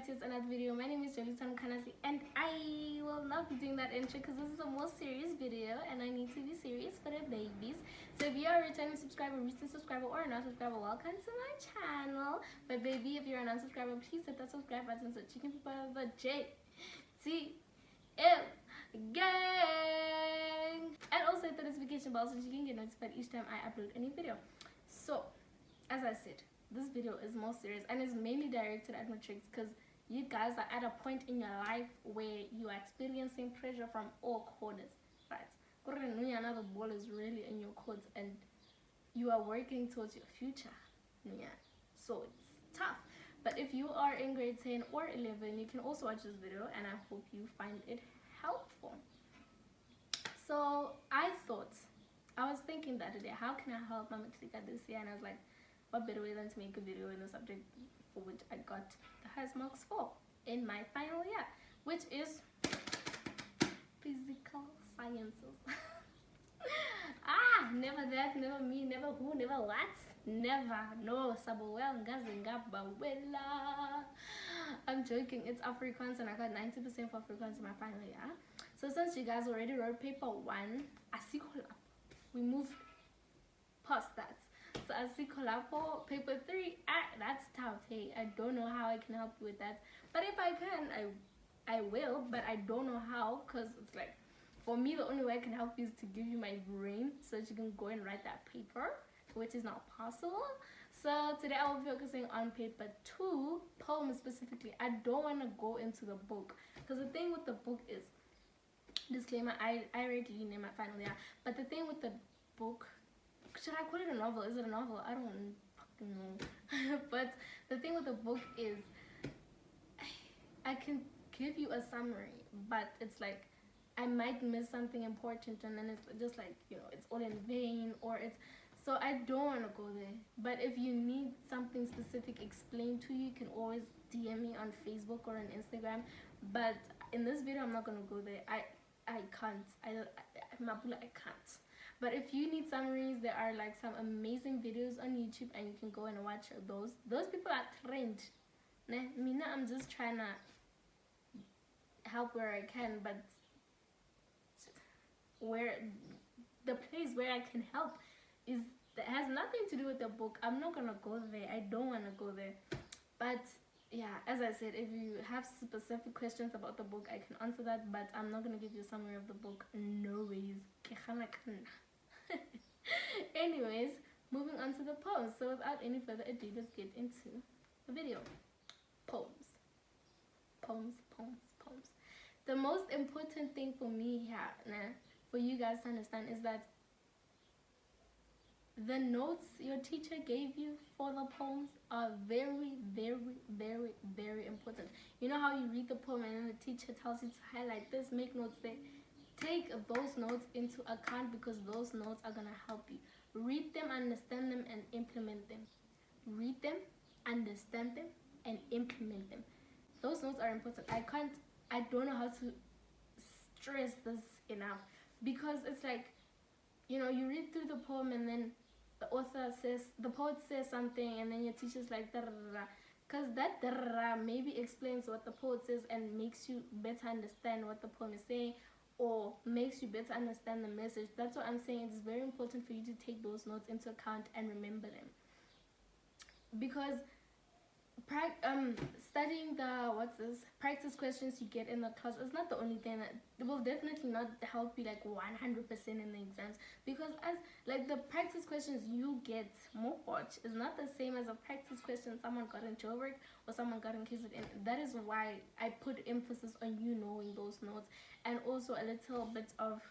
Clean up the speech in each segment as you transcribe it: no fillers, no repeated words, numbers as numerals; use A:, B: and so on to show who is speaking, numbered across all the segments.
A: back to another video. My name is Jolitan Kanasi and I will not be doing that intro because this is a more serious video and I need to be serious for the babies. So if you are a returning subscriber, recent subscriber, or a non-subscriber, welcome to my channel. But baby, if you're a non-subscriber, please hit that subscribe button so you can be part of the JTL gang. And also hit the notification bell so you can get notified each time I upload any video. So, as I said, this video is more serious and is mainly directed at matrics because you guys are at a point in your life where you are experiencing pressure from all corners, right? The ball is really in your court and you are working towards your future. Yeah, so it's tough. But if you are in grade 10 or 11, you can also watch this video and I hope you find it helpful. So I was thinking the other day, how can I help my matric this year? And I was like, what better way than to make a video in a subject for which I got the highest marks for in my final year, which is physical sciences. Never that, never me, never who, never what, never. No, I'm joking. It's Afrikaans and I got 90% for Afrikaans in my final year. So since you guys already wrote paper 1, we moved past that. So I see Kolapo paper 3, that's tough. Hey, I don't know how I can help you with that. But if I can, I will, but I don't know how, because it's like, for me, the only way I can help you is to give you my brain so that you can go and write that paper, which is not possible. So today I will be focusing on paper 2, poems specifically. I don't want to go into the book, because the thing with the book is, disclaimer, I read LIEN in my final year, but the thing with the book, should I call it a novel? Is it a novel? I don't fucking know. But the thing with the book is I can give you a summary, but it's like I might miss something important and then it's just like, you know, it's all in vain, or it's, so I don't want to go there. But if you need something specific explained to you, you can always DM me on Facebook or on Instagram. But in this video, I'm not going to go there. I can't. I can't. But if you need summaries, there are like some amazing videos on YouTube and you can go and watch those. Those people are trained. Mina, I'm just trying to help where I can, but where the place where I can help is that has nothing to do with the book. I'm not gonna go there. I don't want to go there. But yeah, as I said, if you have specific questions about the book, I can answer that, but I'm not gonna give you a summary of the book. No ways. Anyways, moving on to the poems. So without any further ado, let's get into the video. Poems. The most important thing for me here, for you guys to understand, is that the notes your teacher gave you for the poems are very, very, very, very important. You know how you read the poem and then the teacher tells you to highlight this, make notes there. Take those notes into account because those notes are going to help you. Read them, understand them, and implement them. Read them, understand them, and implement them. Those notes are important. I don't know how to stress this enough, because it's like, you know, you read through the poem and then the poet says something and then your teacher's like, because that maybe explains what the poet says and makes you better understand what the poem is saying, or makes you better understand the message. That's what I'm saying. It's very important for you to take those notes into account and remember them, because studying the practice questions you get in the class is not the only thing that will definitely not help you like 100% in the exams, because as like the practice questions you get more watch is not the same as a practice question someone got in Joburg or someone got in KZN. That is why I put emphasis on you knowing those notes, and also a little bit of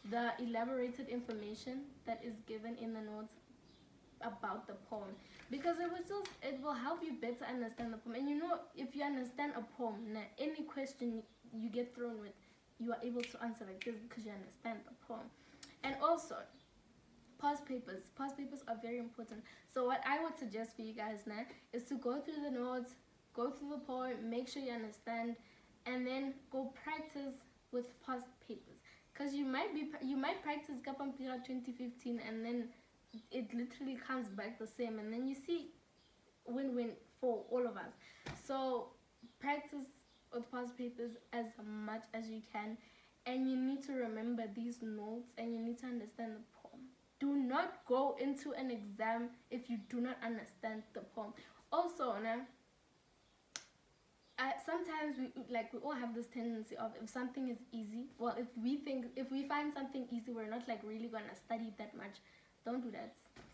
A: the elaborated information that is given in the notes about the poem, because it will help you better understand the poem. And you know, if you understand a poem, any question you get thrown with, you are able to answer like this because you understand the poem. And also past papers are very important. So what I would suggest for you guys now is to go through the notes, go through the poem, make sure you understand, and then go practice with past papers, because you might practice Kapampira 2015 and then it literally comes back the same, and then you see win-win for all of us. So practice with past papers as much as you can, and you need to remember these notes, and you need to understand the poem. Do not go into an exam if you do not understand the poem. Also, sometimes we all have this tendency of, if something is easy, well, if we find something easy, we're not like really gonna study it that much. Don't do that.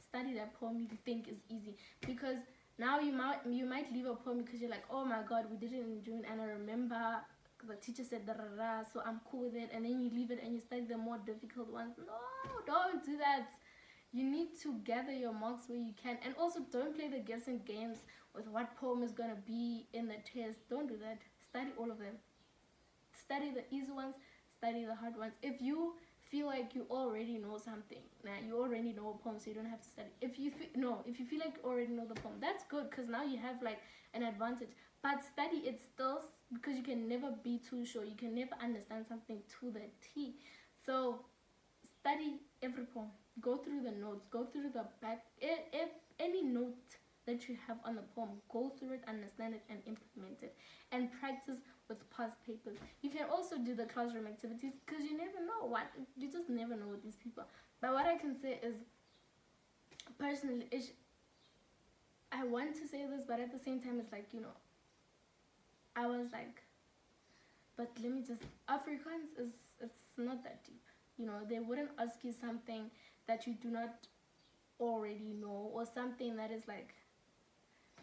A: Study that poem you think is easy, because now you might leave a poem because you're like, oh my god, we did it in June and I remember the teacher said da, da, da, so I'm cool with it, and then you leave it and you study the more difficult ones. No, don't do that. You need to gather your marks where you can, and also don't play the guessing games with what poem is gonna be in the test. Don't do that. Study all of them. Study the easy ones, study the hard ones. If you feel like you already know something, now you already know a poem, so you don't have to study. If you feel like you already know the poem, that's good, because now you have like an advantage. But study it still, because you can never be too sure. You can never understand something to the T. So study every poem. Go through the notes. Go through the back. If any note that you have on the poem, go through it, understand it, and implement it. And practice with past papers. You can also do the classroom activities, because you never know you just never know with these people. But what I can say is, personally, I want to say this, but at the same time, it's like, I was like, but let me just, Afrikaans it's not that deep. They wouldn't ask you something that you do not already know, or something that is like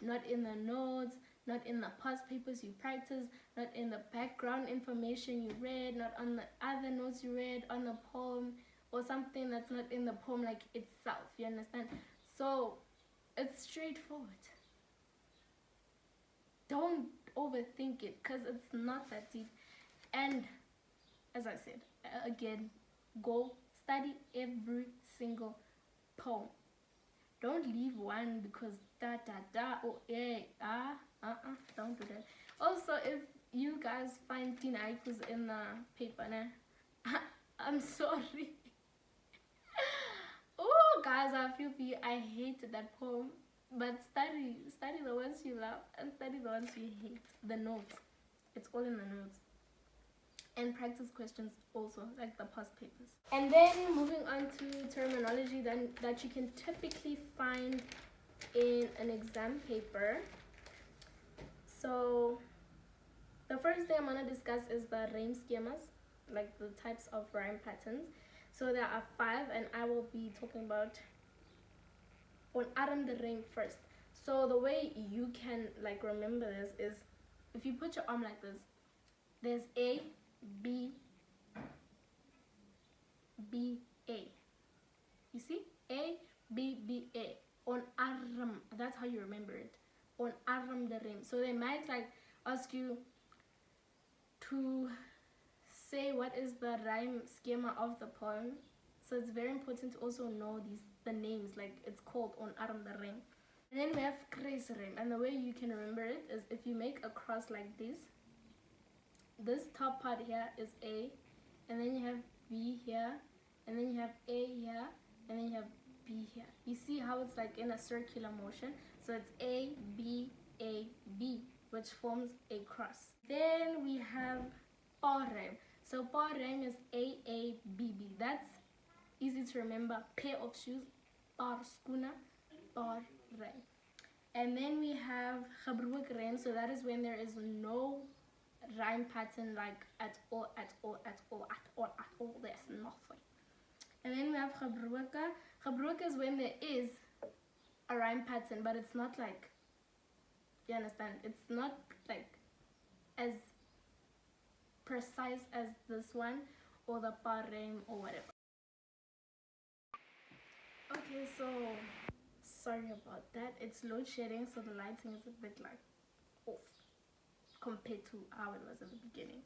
A: not in the notes, not in the past papers you practice, not in the background information you read, not on the other notes you read on the poem, or something that's not in the poem like itself. You understand? So it's straightforward. Don't overthink it, because it's not that deep. And as I said again, go study every single poem. Don't leave one because da da da or don't do that. Also, if you guys find teen haikus in the paper, I'm sorry. Oh guys, I feel for you. I hated that poem. But study the ones you love and study the ones you hate. The notes. It's all in the notes. And practice questions also, like the past papers. And then moving on to terminology that you can typically find in an exam paper. So the first thing I'm going to discuss is the rhyme schemas, like the types of rhyme patterns. So there are 5, and I will be talking about on Adam the rhyme first. So the way you can like remember this is, if you put your arm like this, there's A, B, B, A. You see? A, B, B, A. On Aram. That's how you remember it. On Aram the rhyme. So they might like ask you to say what is the rhyme schema of the poem. So it's very important to also know the names, like it's called on Aram the rhyme. And then we have Kreis rhyme. And the way you can remember it is, if you make a cross like this top part here is A, and then you have B here, and then you have A here, and then you have B here. You see how it's like in a circular motion? So it's A, B, A, B, which forms a cross. Then we have Pa rhyme. So Pa rhyme is A, A, B, B. That's easy to remember. Pair of shoes, Paar skoene, Pa rhyme. And then we have Gebroek rhyme. So that is when there is no rhyme pattern, like at all. There's nothing. And then we have Gebroke. Gebroke is when there is a rhyme pattern, but it's not like, you understand, it's not like as precise as this one or the Pa rhyme or whatever. Okay, so sorry about that. It's load shedding, so the lighting is a bit like off compared to how it was at the beginning.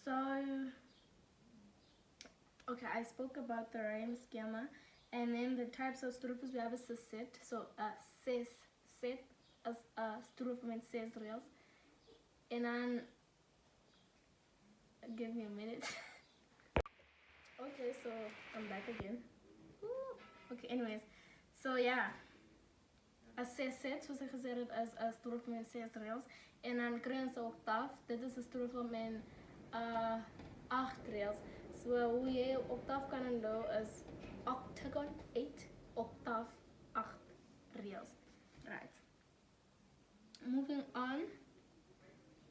A: So okay, I spoke about the rhyme schema, and then the types of strofes. We have a set. So ses set as a strofe means 6 reels. And then give me a minute. Okay, so I'm back again. Woo. Okay, anyways, so yeah, 'n 6 set, soos ek gesê het, is 'n stroofel met 6 reels. En dan kry ons 'n oktaaf. Dit is 'n stroofel met 8 reels. So hoe jy 'n oktaaf kan onthou is octagon 8, octave 8 reels. Right. Moving on,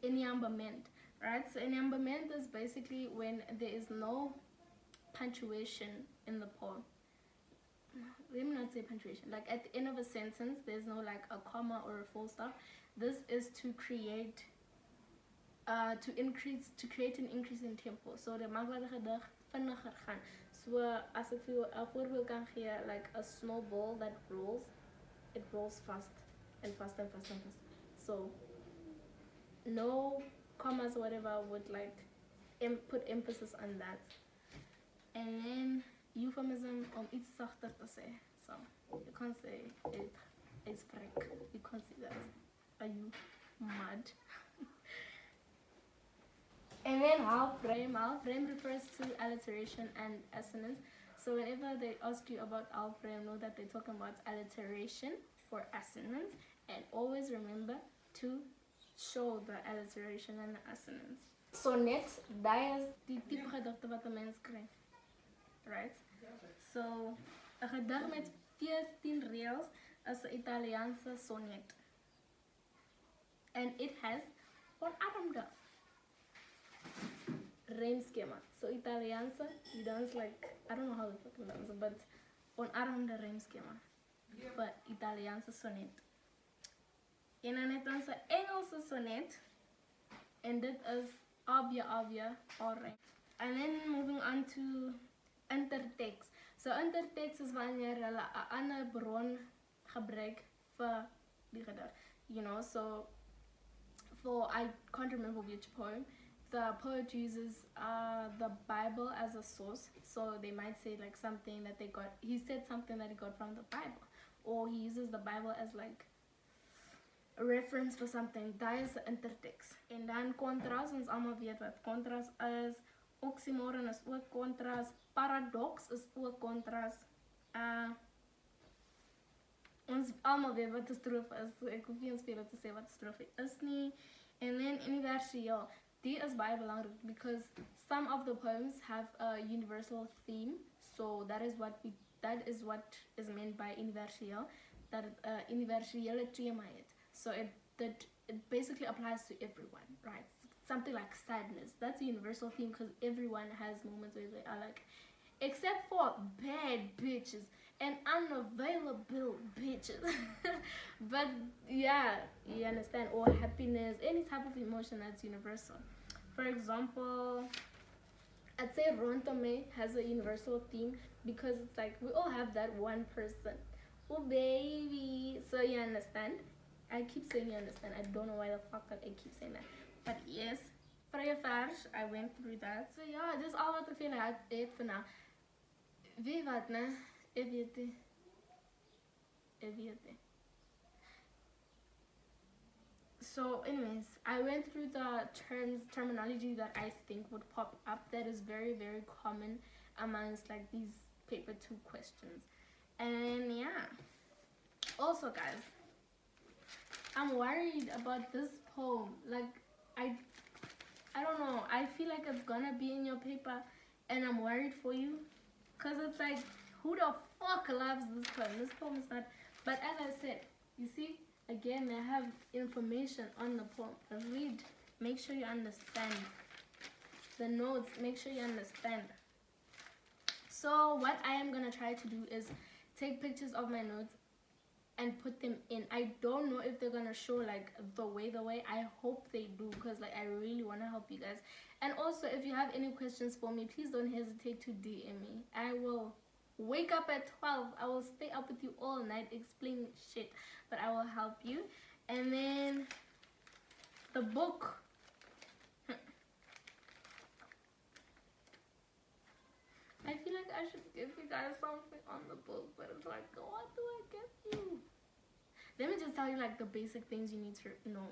A: enjambment. Right, so enjambment is basically when there is no punctuation in the poem. Let me not say punctuation. Like at the end of a sentence, there's no like a comma or a full stop. This is to create, to create an increase in tempo. So the maak gedig vinniger gaan. So as ek vir jou 'n voorbeeld kan gee, like a snowball that rolls, it rolls fast and fast and fast and fast. So no commas or whatever would like put emphasis on that. And then euphemism om iets sagter te sê. So you can't say it's break. You can't say that. Are you mad? And then half frame refers to alliteration and assonance. So whenever they ask you about half frame, know that they're talking about alliteration or assonance, and always remember to show the alliteration and the assonance. Sonnet, dat is die type gedigte wat 'n mens kry. Right? So 'n gedig met 14 reels is 'n Italiaanse sonnet. And it has onarmde rhyme schema. So Italiaanse, you dance like, I don't know how to fucking dance, but onarmde rhyme schema. But Italiaanse sonnet. En dan het ons 'n Engelse sonnet, en dit is obvia alright. And then moving on to intertext. So intertext is wanneer hulle 'n ander bron gebruik vir die gedig. You know, so I can't remember which poem, the poet uses the Bible as a source. So they might say like something that he said something that he got from the Bible, or he uses the Bible as like a reference for something. That is the intertext. En dan contrast, ons almal weet wat contrast is. Oxymoron is ook contrast. Paradox is ook contrast. Ons almal weet wat 'n strofe is. Ek hoef nie eens vir julle te sê wat 'n strofe is nie. And then universeel. Die is baie belangrik because some of the poems have a universal theme. So that is what is meant by universeel. Dat universele tema het. So it basically applies to everyone, right? Something like sadness. That's a universal theme because everyone has moments where they are like, except for bad bitches and unavailable bitches. But yeah, you understand. Or happiness, any type of emotion that's universal. For example, I'd say Rontome has a universal theme because it's like we all have that one person. Oh baby. So you understand? I keep saying you understand. I don't know why the fuck I keep saying that. But yes, Vrije Vers, I went through that. So yeah, this is all wat ek vir julle het vir nou. Wie wat, né? Ek weet nie. So anyways, I went through the terminology that I think would pop up that is very, very common amongst like these paper 2 questions. And yeah. Also guys, I'm worried about this poem. Like I don't know. I feel like it's gonna be in your paper and I'm worried for you. Cause it's like, who the fuck loves this poem? This poem is not, but as I said, you see, again, I have information on the poem. Read, make sure you understand. The notes, make sure you understand. So what I am gonna try to do is take pictures of my notes and put them in. I don't know if they're gonna show like the way. I hope they do, because like I really want to help you guys. And also, if you have any questions for me, please don't hesitate to DM me. I will wake up at 12. I will stay up with you all night explaining shit, but I will help you. And then the book. I feel like I should give you guys something on the book, but it's like, what do I get you? Let me just tell you like the basic things you need to know.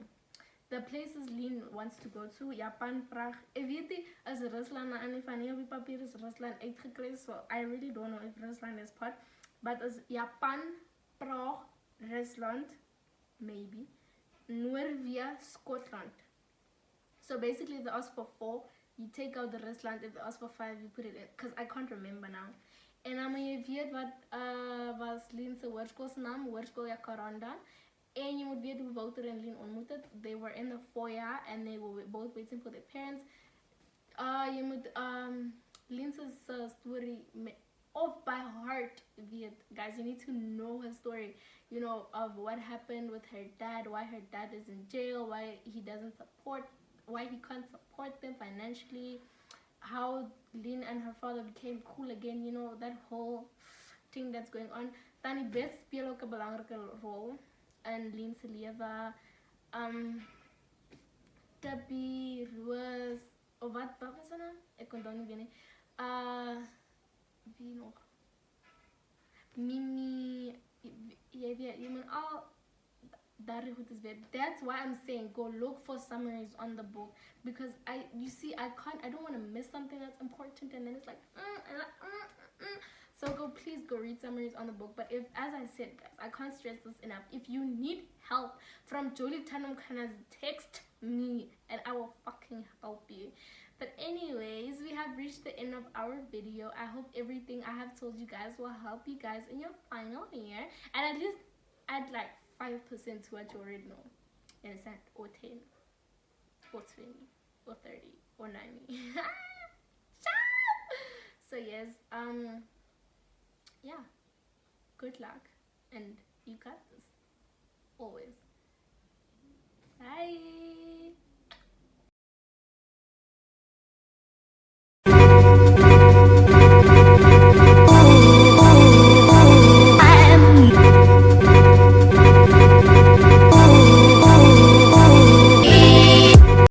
A: The places LIEN wants to go to, Japan, Prague. Ek weet nie, is Rusland na een van die papier is Rusland uitgekry, so I really don't know if Rusland is part. But is Japan, Prague, Rusland, maybe. Norway, Scotland. So basically, if they ask for 4, you take out the Rusland. If they ask for 5, you put it in. Because I can't remember now. En dan moet je weten wat was Lien's woordschoolsnaam, woordschool ja Karanda. En je moet weten hoe Wouter en Lien ontmoeten. They were in the foyer and they were both waiting for their parents. Je moet Lien's story off by heart weten. Guys, you need to know her story. You know, of what happened with her dad, why her dad is in jail, why he can't support them financially, how Lynn and her father became cool again, you know, that whole thing that's going on. Tannie Beth speel ook 'n belangrike rol in Lynn se lewe. Debbie, Rose, of wat was haar naam? Ek kon dan nie weet nie. Wie nog? Mimi, jy moet al daardie goed is weer. That's why I'm saying go look for summaries on the book, because I don't want to miss something that's important and then it's like so please go read summaries on the book. But if, as I said, guys, I can't stress this enough, if you need help from Jolie Tanum Kana's, text me and I will fucking help you. But anyways, we have reached the end of our video. I hope everything I have told you guys will help you guys in your final year, and at least add like 5% to what you already know. You understand? Or 10, or 20, or 30, or 90. So yes, yeah. Good luck, and you got this. Always.